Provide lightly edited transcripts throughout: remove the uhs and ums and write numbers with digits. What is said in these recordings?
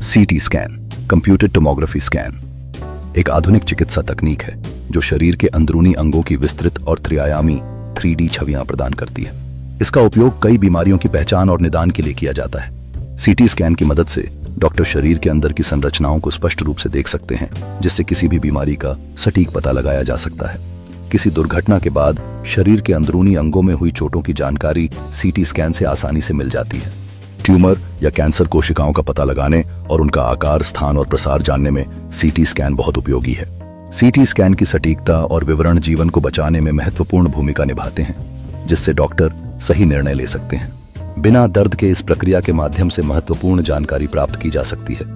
CT scan, computed tomography scan, एक आधुनिक चिकित्सा तकनीक है जो शरीर के अंदरूनी अंगों की विस्तृत और त्रिआयामी 3D छवियां प्रदान करती है। इसका उपयोग कई बीमारियों की पहचान और निदान के लिए किया जाता है। सीटी स्कैन की मदद से डॉक्टर शरीर के अंदर की संरचनाओं को स्पष्ट रूप से देख सकते हैं, जिससे किसी भी बीमारी का सटीक पता लगाया जा सकता है। किसी दुर्घटना के बाद शरीर के अंदरूनी अंगों में हुई चोटों की जानकारी सीटी स्कैन से आसानी से मिल जाती है। ट्यूमर या कैंसर कोशिकाओं का पता लगाने और उनका आकार, स्थान और प्रसार जानने में सीटी स्कैन बहुत उपयोगी है। सीटी स्कैन की सटीकता और विवरण जीवन को बचाने में महत्वपूर्ण भूमिका निभाते हैं, जिससे डॉक्टर सही निर्णय ले सकते हैं। बिना दर्द के इस प्रक्रिया के माध्यम से महत्वपूर्ण जानकारी प्राप्त की जा सकती है,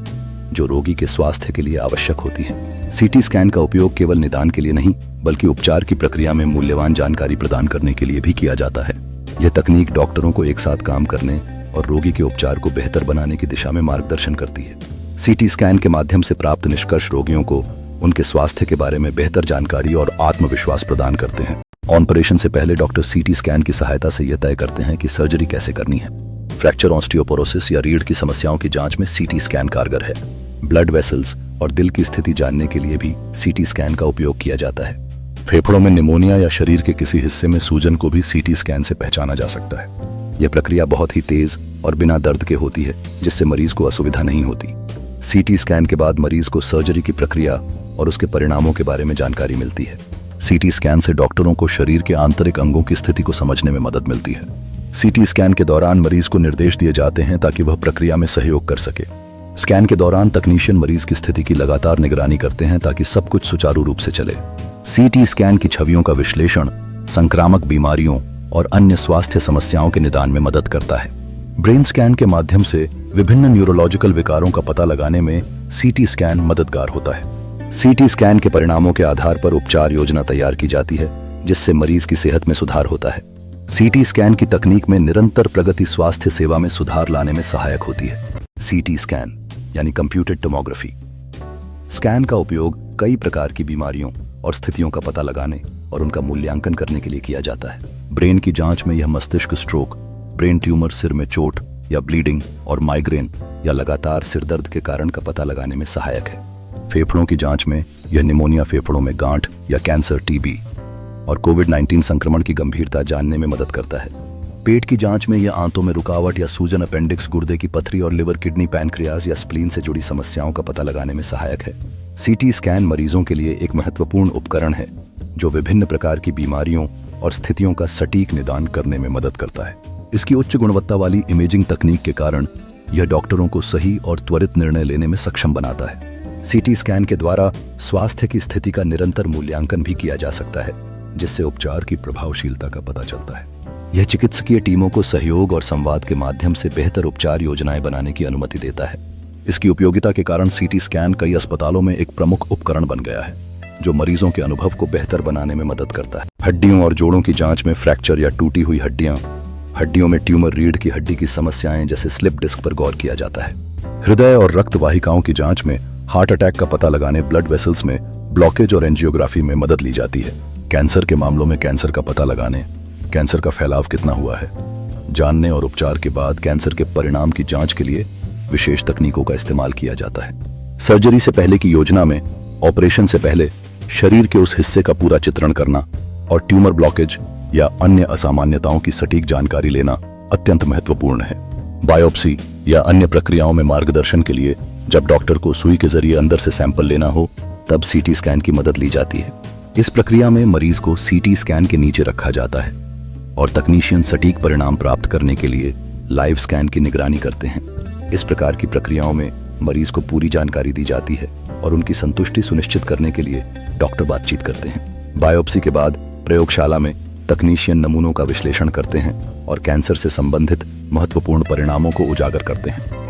जो रोगी के स्वास्थ्य के लिए आवश्यक होती है। सीटी स्कैन का उपयोग केवल निदान के लिए नहीं, बल्कि उपचार की प्रक्रिया में मूल्यवान जानकारी प्रदान करने के लिए भी किया जाता है। यह तकनीक डॉक्टरों को एक साथ काम करने और रोगी के उपचार को बेहतर बनाने की दिशा में मार्गदर्शन करती है। सीटी स्कैन के माध्यम से प्राप्त निष्कर्ष रोगियों को उनके स्वास्थ्य के बारे में बेहतर जानकारी और आत्मविश्वास प्रदान करते हैं। ऑपरेशन से पहले डॉक्टर सीटी स्कैन की सहायता से यह तय करते हैं कि सर्जरी कैसे करनी है। फ्रैक्चर, ऑस्टियोपोरोसिस या रीढ़ की समस्याओं की जांच में सीटी स्कैन कारगर है। ब्लड वेसल्स और दिल की स्थिति जानने के लिए भी सीटी स्कैन का उपयोग किया जाता है। फेफड़ों में निमोनिया या शरीर के किसी हिस्से में सूजन को भी सीटी स्कैन से पहचाना जा सकता है। यह प्रक्रिया बहुत ही तेज और बिना दर्द के होती है, जिससे मरीज को असुविधा नहीं होती। सीटी स्कैन के बाद मरीज को सर्जरी की प्रक्रिया और उसके परिणामों के बारे में जानकारी मिलती है। सीटी स्कैन से डॉक्टरों को शरीर के आंतरिक अंगों की स्थिति को समझने में मदद मिलती है। सीटी स्कैन के दौरान मरीज को निर्देश दिए जाते हैं ताकि वह प्रक्रिया में सहयोग कर सके। स्कैन के दौरान तकनीशियन मरीज की स्थिति की लगातार निगरानी करते हैं ताकि सब कुछ सुचारू रूप से चले। सीटी स्कैन की छवियों का विश्लेषण संक्रामक बीमारियों और अन्य स्वास्थ्य समस्याओं के निदान में मदद करता है। ब्रेन स्कैन के माध्यम से विभिन्न न्यूरोलॉजिकल विकारों का पता लगाने में सीटी स्कैन मददगार होता है। सीटी स्कैन के परिणामों के आधार पर उपचार योजना तैयार की जाती है, जिससे मरीज की सेहत में सुधार होता है। सीटी स्कैन की तकनीक में निरंतर प्रगति स्वास्थ्य सेवा में सुधार लाने में सहायक होती है। सीटी स्कैन यानी कंप्यूटेड टोमोग्राफी स्कैन का उपयोग कई प्रकार की बीमारियों और स्थितियों का पता लगाने और उनका मूल्यांकन करने के लिए किया जाता है। ब्रेन की जांच में यह मस्तिष्क स्ट्रोक, ब्रेन ट्यूमर, सिर में चोट या ब्लीडिंग और माइग्रेन या लगातार सिरदर्द के कारण का पता लगाने में सहायक है। फेफड़ों की जांच में यह निमोनिया, फेफड़ों में गांठ या कैंसर, टीबी और कोविड-19 संक्रमण की गंभीरता जानने में मदद करता है। पेट की जांच में यह आंतों में रुकावट या सूजन, अपेंडिक्स, गुर्दे की पथरी और लिवर, किडनी, पैनक्रियाज या स्प्लीन से जुड़ी समस्याओं का पता लगाने में सहायक है। सीटी स्कैन मरीजों के लिए एक महत्वपूर्ण उपकरण है जो विभिन्न प्रकार की बीमारियों और स्थितियों का सटीक निदान करने में मदद करता है। इसकी उच्च गुणवत्ता वाली इमेजिंग तकनीक के कारण यह डॉक्टरों को सही और त्वरित निर्णय लेने में सक्षम बनाता है। सीटी स्कैन के द्वारा स्वास्थ्य की स्थिति का निरंतर मूल्यांकन भी किया जा सकता है, जिससे उपचार की प्रभावशीलता का पता चलता है। यह चिकित्सकीय टीमों को सहयोग और संवाद के माध्यम से बेहतर उपचार योजनाएं बनाने की अनुमति देता है। इसकी उपयोगिता के कारण सीटी स्कैन कई अस्पतालों में एक प्रमुख उपकरण बन गया है, जो मरीजों के अनुभव को बेहतर बनाने में मदद करता है। हड्डियों और जोड़ों की जांच में फ्रैक्चर या टूटी हुई हड्डियों में ट्यूमर, रीढ़ की हड्डी की समस्याएं जैसे स्लिप डिस्क पर गौर किया जाता है। हृदय और रक्त वाहिकाओं की जांच में हार्ट अटैक का पता लगाने, ब्लड वेसल्स में ब्लॉकेज और एंजियोग्राफी में मदद ली जाती है। कैंसर के मामलों में कैंसर का पता लगाने, कैंसर का फैलाव कितना हुआ है जानने और उपचार के बाद कैंसर के परिणाम की जांच के लिए विशेष तकनीकों का इस्तेमाल किया जाता है। सर्जरी से पहले की योजना में ऑपरेशन से पहले शरीर के उस हिस्से का पूरा चित्रण करना और ट्यूमर, ब्लॉकेज या अन्य असामान्यताओं की सटीक जानकारी लेना अत्यंत महत्वपूर्ण है। बायोप्सी या अन्य प्रक्रियाओं में मार्गदर्शन के लिए जब डॉक्टर को सुई के जरिए अंदर से सैंपल लेना हो, तब सीटी स्कैन की मदद ली जाती है। इस प्रक्रिया में मरीज को सीटी स्कैन के नीचे रखा जाता है और तकनीशियन सटीक परिणाम प्राप्त करने के लिए लाइव स्कैन की निगरानी करते हैं। इस प्रकार की प्रक्रियाओं में मरीज को पूरी जानकारी दी जाती है और उनकी संतुष्टि सुनिश्चित करने के लिए डॉक्टर बातचीत करते हैं। बायोप्सी के बाद प्रयोगशाला में तकनीशियन नमूनों का विश्लेषण करते हैं और कैंसर से संबंधित महत्वपूर्ण परिणामों को उजागर करते हैं।